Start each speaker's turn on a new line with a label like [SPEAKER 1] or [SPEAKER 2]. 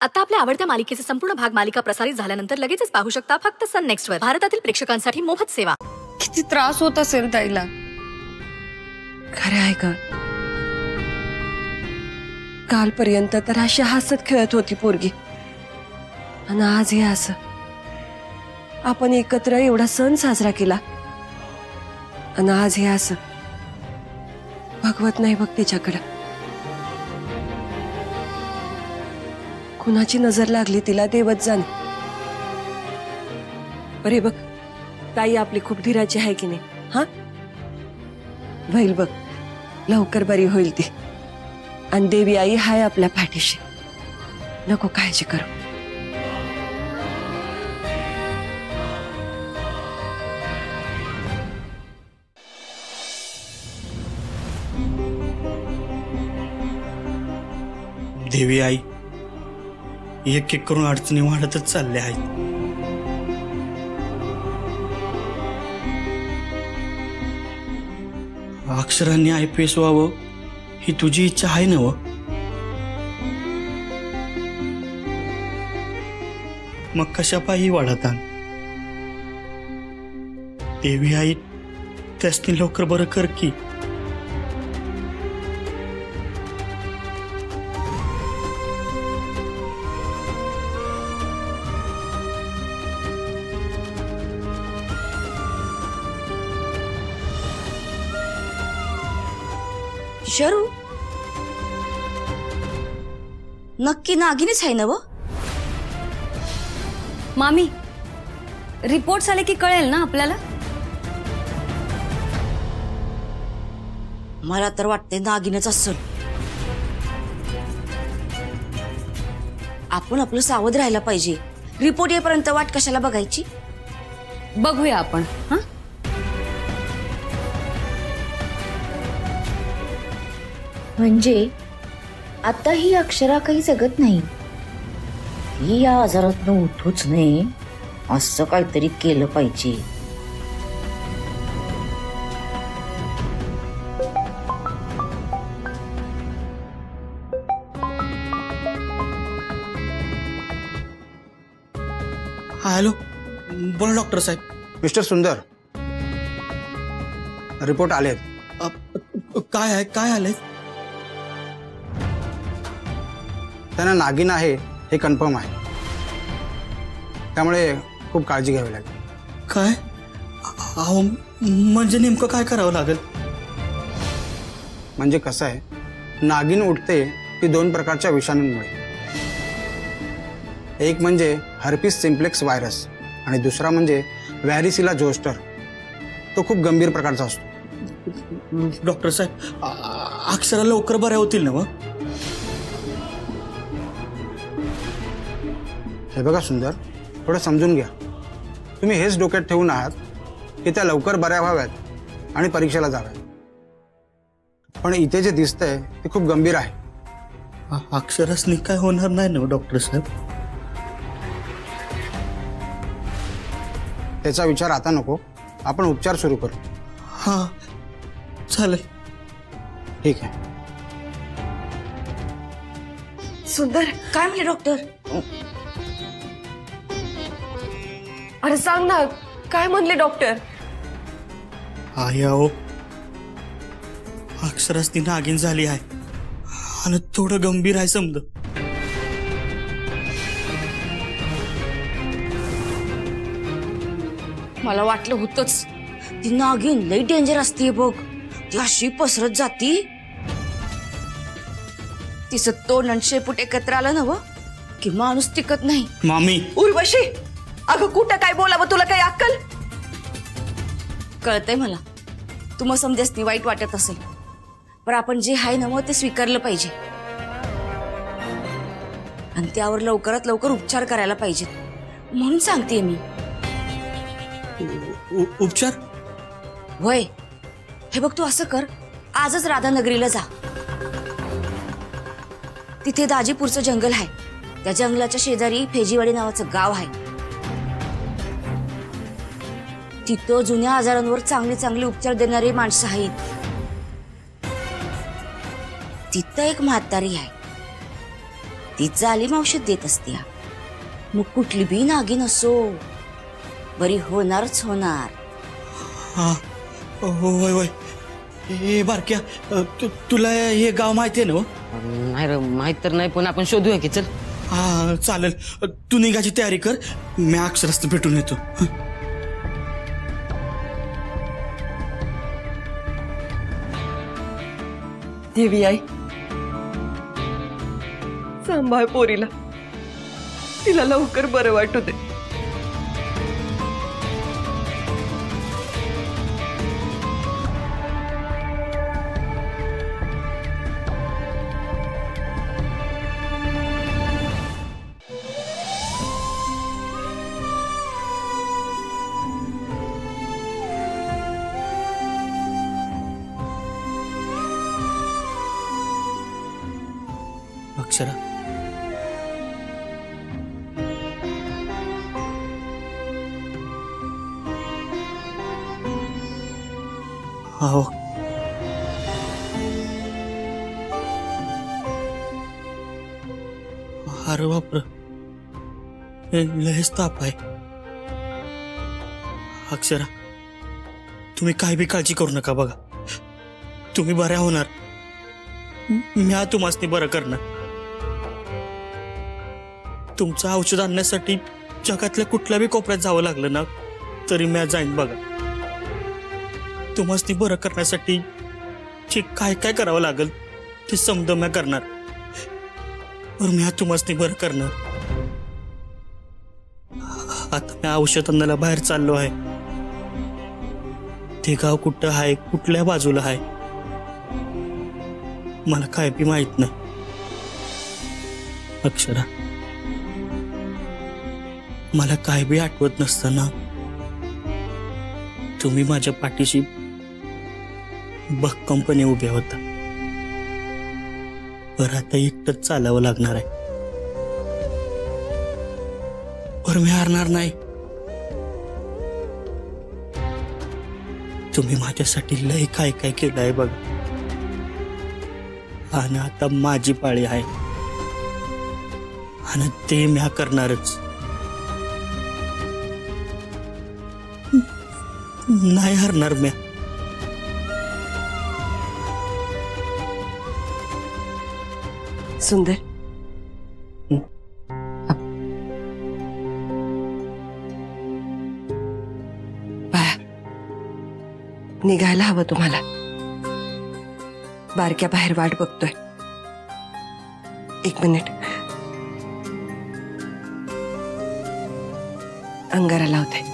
[SPEAKER 1] आता आपल्या आवडत्या मालिकेचे संपूर्ण भाग मालिका प्रसारित झाल्यानंतर लगेचच पाहू शकता फक्त सन नेक्स्ट वर. भारतातील प्रेक्षकांसाठी मोफत सेवा.
[SPEAKER 2] किती त्रास होत असेल ताईला.
[SPEAKER 3] खरं आहे का? कालपर्यंत तर अशी हसत खेळत होती पोरगी, आणि आज हे असं. आपण एकत्र एवढा सण साजरा केला, आणि आज हे असं. भगवत नाही बघ तिच्याकडं. कुणाची नजर लागली तिला देवच जाणे. बरे बघ, ताई आपली खूप धीराची आहे की नाही? हा, होईल बघ, लवकर बरी होईल ती. आणि देवी आई हाय आपल्या पाठीशी, नको काळजी करू.
[SPEAKER 4] देवी आई, एक एक करून अडचणी वाढतच चालल्या आहेत. अक्षरांनी IPS व्हावं ही तुझी इच्छा आहे ना? मग कशा पायी वाढता? देवी आई, त्यासनी लवकर बरं कर की.
[SPEAKER 5] शरू, नक्की नागिनीच आहे ना व?
[SPEAKER 2] मामी, रिपोर्ट्स आले की कळेल ना आपल्याला.
[SPEAKER 5] मला तर वाटते नागिनच असेल. आपण आपलं सावध राहायला पाहिजे. रिपोर्ट येईपर्यंत वाट कशाला बघायची?
[SPEAKER 2] बघूया आपण. हा,
[SPEAKER 6] म्हणजे आता ही अक्षरा काही जगत नाही. ही या आजारातून उठूच नये असं काहीतरी केलं पाहिजे.
[SPEAKER 4] हॅलो, बोला डॉक्टर साहेब.
[SPEAKER 7] मिस्टर सुंदर, रिपोर्ट आलेत.
[SPEAKER 4] काय आहे? काय आलंय?
[SPEAKER 7] त्यांना नागिन आहे हे कन्फर्म आहे. त्यामुळे खूप काळजी घ्यावी लागेल.
[SPEAKER 4] काय? अहो, म्हणजे नेमकं काय करावं लागेल?
[SPEAKER 7] म्हणजे कसं आहे, नागिन उठते ती दोन प्रकारच्या विषाणूंमुळे. एक म्हणजे हर्पिस सिम्प्लेक्स व्हायरस आणि दुसरा म्हणजे व्हॅरिसिला जोस्टर. तो खूप गंभीर प्रकारचा असतो.
[SPEAKER 4] डॉक्टर साहेब, अक्षरा लवकर बऱ्या होतील ना?
[SPEAKER 7] हे बघा सुंदर, थोडं समजून घ्या. तुम्ही हेच डोक्यात ठेवून आहात की त्या लवकर बऱ्या व्हाव्यात आणि परीक्षेला जाव्यात. पण इथे जे दिसतंय ते खूप गंभीर आहे.
[SPEAKER 4] अक्षरासनी काय होणार नाही ना डॉक्टर साहेब?
[SPEAKER 7] त्याचा विचार आता नको, आपण उपचार सुरू करू.
[SPEAKER 4] हा, चालेल.
[SPEAKER 7] ठीक आहे.
[SPEAKER 5] सुंदर, काय म्हणले डॉक्टर?
[SPEAKER 3] अरे सांग ना, काय म्हणले डॉक्टर?
[SPEAKER 4] आहे अहो, अक्षरासनी नागिन झाली आहे आणि थोडं गंभीर आहे समज.
[SPEAKER 5] मला वाटलं होतच, ती नागिन लई डेंजर असते बघ. ती अशी पसरत जाती. तिचं तोंड आणि शेपूट एकत्र आलं ना व की माणूस टिकत नाही.
[SPEAKER 4] मामी,
[SPEAKER 3] उर्वशी, अगं कुठं काय बोलावं, तुला काही अक्कल?
[SPEAKER 5] कळतंय मला, तुम्हा समजासनी वाईट वाटत असेल, पण आपण जे आहे ना मग ते स्वीकारलं पाहिजे आणि त्यावर लवकरात लवकर उपचार करायला पाहिजेत. म्हणून सांगते मी.
[SPEAKER 4] उपचार?
[SPEAKER 5] होय. हे बघ, तू असं कर, आजच राधानगरीला जा. तिथे दाजीपूरचं जंगल आहे. त्या जंगलाच्या शेजारी फेजीवाडी नावाचं गाव आहे. तिथं जुन्या आजारांवर चांगले चांगले उपचार देणारे माणसं आहेत. तिथं एक म्हातारी आहे, ती जालीम औषध देत असते मग कुठली बी नागिन असो बरी होणारच होणार.
[SPEAKER 4] हा होय होय. हे बारक्या तुला हे गाव माहिती आहे ना?
[SPEAKER 8] नाही रे माहित तर नाही पण आपण शोधूया की चल.
[SPEAKER 4] हा चालेल. तू निघायची तयारी कर, मी अक्षरस्थ भेटून येतो.
[SPEAKER 3] देवी आई सांभाळ पोरीला, तिला लवकर बरं वाटू दे.
[SPEAKER 4] अक्षरा, हो अरे बापर, लयच ताप आहे. अक्षरा, तुम्ही काय बी काळजी करू नका. बघा तुम्ही बऱ्या होणार, मी तुम्हासनी बरं करणार. तुमचं औषध आणण्यासाठी जगातल्या कुठल्या बी कोपऱ्यात जावं लागलं ना तरी मी जाईन. बघा तुम्हासनी बरं करण्यासाठी जे काय काय करावं लागेल ते समज मी करणार. पण मी तुम्हासनी बरं करणार. आता मी औषध आणायला बाहेर चाललो आहे. ते गाव कुठं आहे, कुठल्या बाजूला आहे मला काय बी माहित नाही. अक्षरा, मला काय बी आठवत नसताना तुम्ही माझ्या पाठीशी भक्कमपणे उभ्या होता. पर आता एकटंच चालावं लागणार आहे. पर मी हारणार नाही. तुम्ही माझ्यासाठी लय काय काय केलं आहे बघ. आणि आता माझी पाळी आहे आणि ते मी करणारच. नाही हरणार मी.
[SPEAKER 3] सुंदर, बाळा निघायला हवं तुम्हाला. बारक्या बाहेर वाट बघतोय. 1 मिनिट अंगारा लावते.